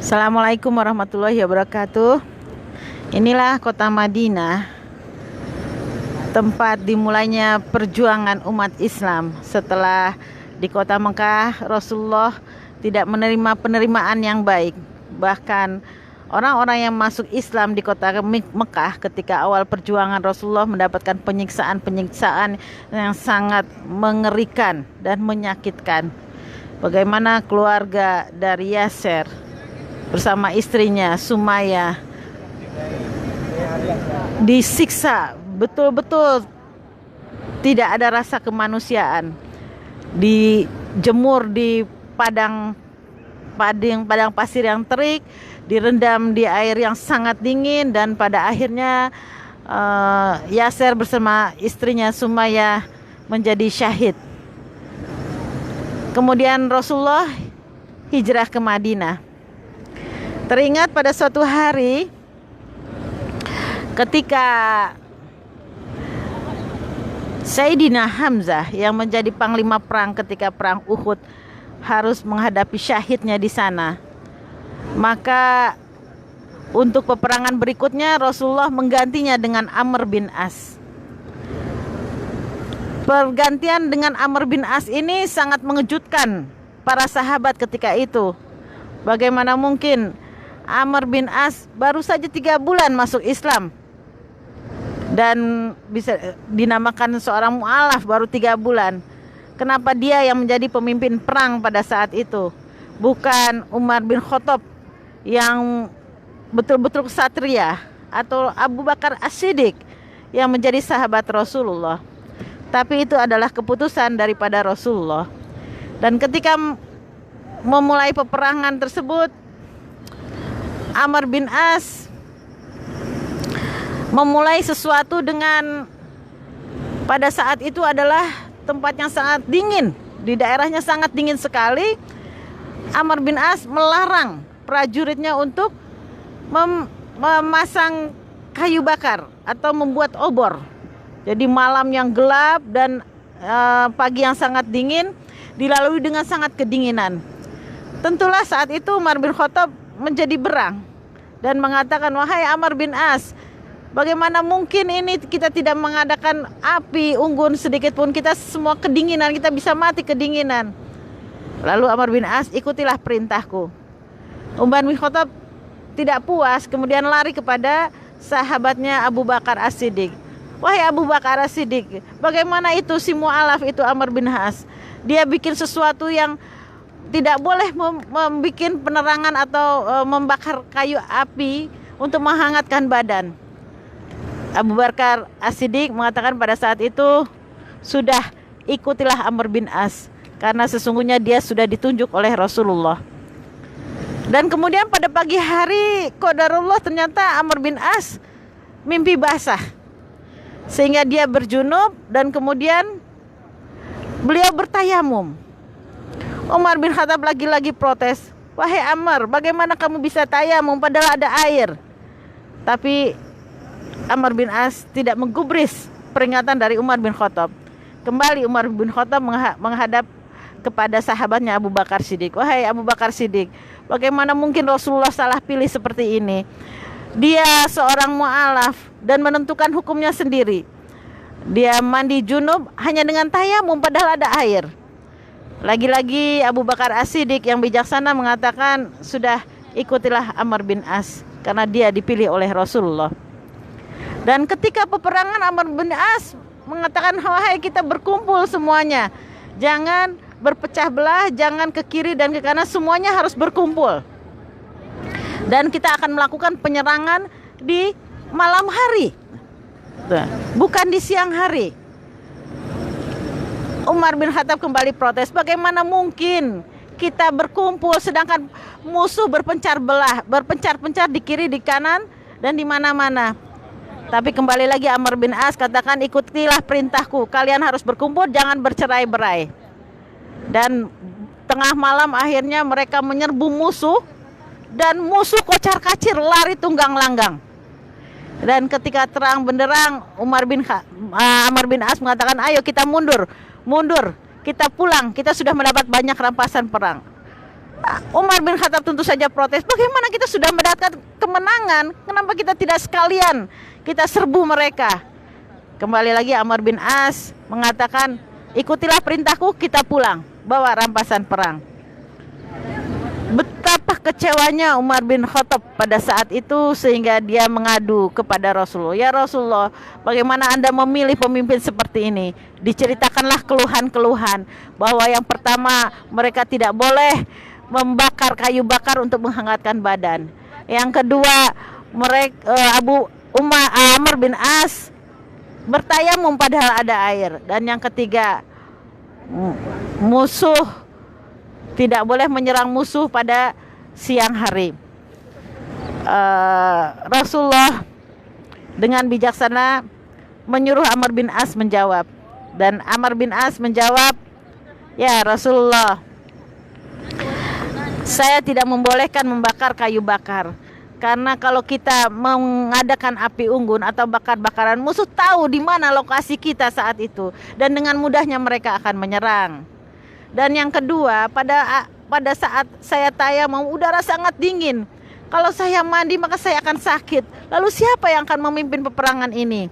Assalamualaikum warahmatullahi wabarakatuh. Inilah kota Madinah, tempat dimulainya perjuangan umat Islam. Setelah di kota Mekah, Rasulullah tidak menerima penerimaan yang baik. Bahkan orang-orang yang masuk Islam di kota Mekah ketika awal perjuangan, Rasulullah mendapatkan penyiksaan yang sangat mengerikan dan menyakitkan. Bagaimana keluarga dari Yasir bersama istrinya Sumayyah disiksa betul-betul, tidak ada rasa kemanusiaan, dijemur di padang pasir yang terik, direndam di air yang sangat dingin, dan pada akhirnya Yasir bersama istrinya Sumayyah menjadi syahid. Kemudian Rasulullah hijrah ke Madinah. Teringat pada suatu hari ketika Sayyidina Hamzah yang menjadi panglima perang ketika perang Uhud harus menghadapi syahidnya di sana. Maka untuk peperangan berikutnya Rasulullah menggantinya dengan Amr bin As. Pergantian dengan Amr bin As ini sangat mengejutkan para sahabat ketika itu. Bagaimana mungkin Amr bin As baru saja 3 bulan masuk Islam dan bisa dinamakan seorang mu'alaf baru 3 bulan. Kenapa dia yang menjadi pemimpin perang pada saat itu, bukan Umar bin Khattab yang betul-betul ksatria, atau Abu Bakar As-Siddiq yang menjadi sahabat Rasulullah? Tapi itu adalah keputusan daripada Rasulullah. Dan ketika memulai peperangan tersebut, Amr bin As memulai sesuatu dengan, pada saat itu adalah tempat yang sangat dingin, di daerahnya sangat dingin sekali. Amr bin As melarang prajuritnya untuk memasang kayu bakar atau membuat obor. Jadi malam yang gelap dan pagi yang sangat dingin dilalui dengan sangat kedinginan. Tentulah saat itu Umar bin Khattab menjadi berang dan mengatakan, "Wahai Amr bin As, bagaimana mungkin ini kita tidak mengadakan api unggun sedikit pun, kita semua kedinginan, kita bisa mati kedinginan." Lalu Amr bin As, "Ikutilah perintahku." Umar bin Khattab tidak puas, kemudian lari kepada sahabatnya Abu Bakar As-Siddiq. "Wahai Abu Bakar As-Siddiq, bagaimana itu si mu'alaf itu Amr bin As? Dia bikin sesuatu yang tidak boleh membuat penerangan atau membakar kayu api untuk menghangatkan badan." Abu Bakar As-Siddiq mengatakan pada saat itu, "Sudah, ikutilah Amr bin As, karena sesungguhnya dia sudah ditunjuk oleh Rasulullah." Dan kemudian pada pagi hari, qadarullah, ternyata Amr bin As mimpi basah, sehingga dia berjunub dan kemudian beliau bertayamum. Umar bin Khattab lagi-lagi protes, "Wahai Amr, bagaimana kamu bisa tayamum padahal ada air?" Tapi Amr bin As tidak menggubris peringatan dari Umar bin Khattab. Kembali Umar bin Khattab menghadap kepada sahabatnya Abu Bakar Siddiq. "Wahai Abu Bakar Siddiq, bagaimana mungkin Rasulullah salah pilih seperti ini? Dia seorang mu'alaf dan menentukan hukumnya sendiri. Dia mandi junub hanya dengan tayamum padahal ada air." Lagi-lagi Abu Bakar As-Siddiq yang bijaksana mengatakan, "Sudah, ikutilah Amr bin As, karena dia dipilih oleh Rasulullah." Dan ketika peperangan, Amr bin As mengatakan, "Wahai, kita berkumpul semuanya, jangan berpecah belah, jangan ke kiri dan ke kanan, semuanya harus berkumpul. Dan kita akan melakukan penyerangan di malam hari, bukan di siang hari." Umar bin Khattab kembali protes, "Bagaimana mungkin kita berkumpul sedangkan musuh berpencar-pencar di kiri, di kanan, dan di mana-mana?" Tapi kembali lagi Amr bin As katakan, "Ikutilah perintahku, kalian harus berkumpul, jangan bercerai-berai." Dan tengah malam akhirnya mereka menyerbu musuh, dan musuh kocar-kacir lari tunggang langgang. Dan ketika terang benderang, Amr bin As mengatakan, "Ayo kita mundur, kita pulang, kita sudah mendapat banyak rampasan perang." Umar bin Khattab tentu saja protes. Bagaimana kita sudah mendapat kemenangan, kenapa kita tidak sekalian kita serbu mereka? Kembali lagi Amr bin As mengatakan, ikutilah perintahku, kita pulang, bawa rampasan perang. Betapa kecewanya Umar bin Khattab pada saat itu sehingga dia mengadu kepada Rasulullah. Ya Rasulullah, bagaimana Anda memilih pemimpin seperti ini? Diceritakanlah keluhan-keluhan bahwa yang pertama, mereka tidak boleh membakar kayu bakar untuk menghangatkan badan. Yang kedua, Amr bin As bertayamum padahal ada air. Dan yang ketiga, musuh tidak boleh menyerang musuh pada siang hari. Rasulullah dengan bijaksana menyuruh Amr bin As menjawab. Dan Amr bin As menjawab, ya Rasulullah, saya tidak membolehkan membakar kayu bakar. Karena kalau kita mengadakan api unggun atau bakar-bakaran, musuh tahu di mana lokasi kita saat itu. Dan dengan mudahnya mereka akan menyerang. Dan yang kedua, pada saat saya tayamum udara sangat dingin. Kalau saya mandi maka saya akan sakit. Lalu siapa yang akan memimpin peperangan ini?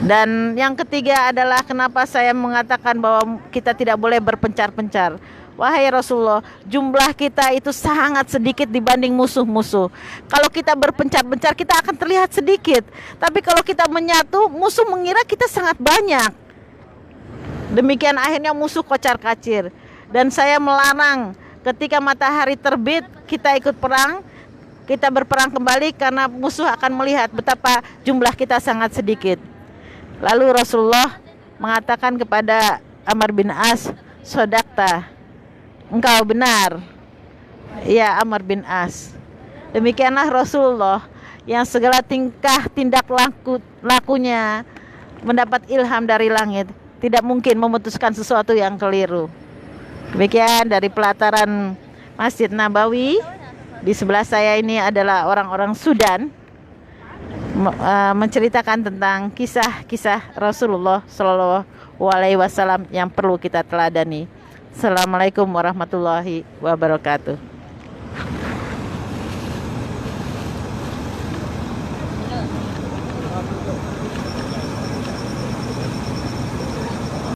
Dan yang ketiga adalah kenapa saya mengatakan bahwa kita tidak boleh berpencar-pencar. Wahai Rasulullah, jumlah kita itu sangat sedikit dibanding musuh-musuh. Kalau kita berpencar-pencar kita akan terlihat sedikit. Tapi kalau kita menyatu, musuh mengira kita sangat banyak. Demikian akhirnya musuh kocar-kacir. Dan saya melarang ketika matahari terbit kita ikut perang, kita berperang kembali karena musuh akan melihat betapa jumlah kita sangat sedikit. Lalu Rasulullah mengatakan kepada Amr bin As, sodakta, engkau benar, ya Amr bin As. Demikianlah Rasulullah yang segala tindak lakunya mendapat ilham dari langit, tidak mungkin memutuskan sesuatu yang keliru. Demikian dari pelataran Masjid Nabawi. Di sebelah saya ini adalah orang-orang Sudan, menceritakan tentang kisah-kisah Rasulullah Shallallahu Alaihi Wasallam yang perlu kita teladani. Assalamualaikum warahmatullahi wabarakatuh.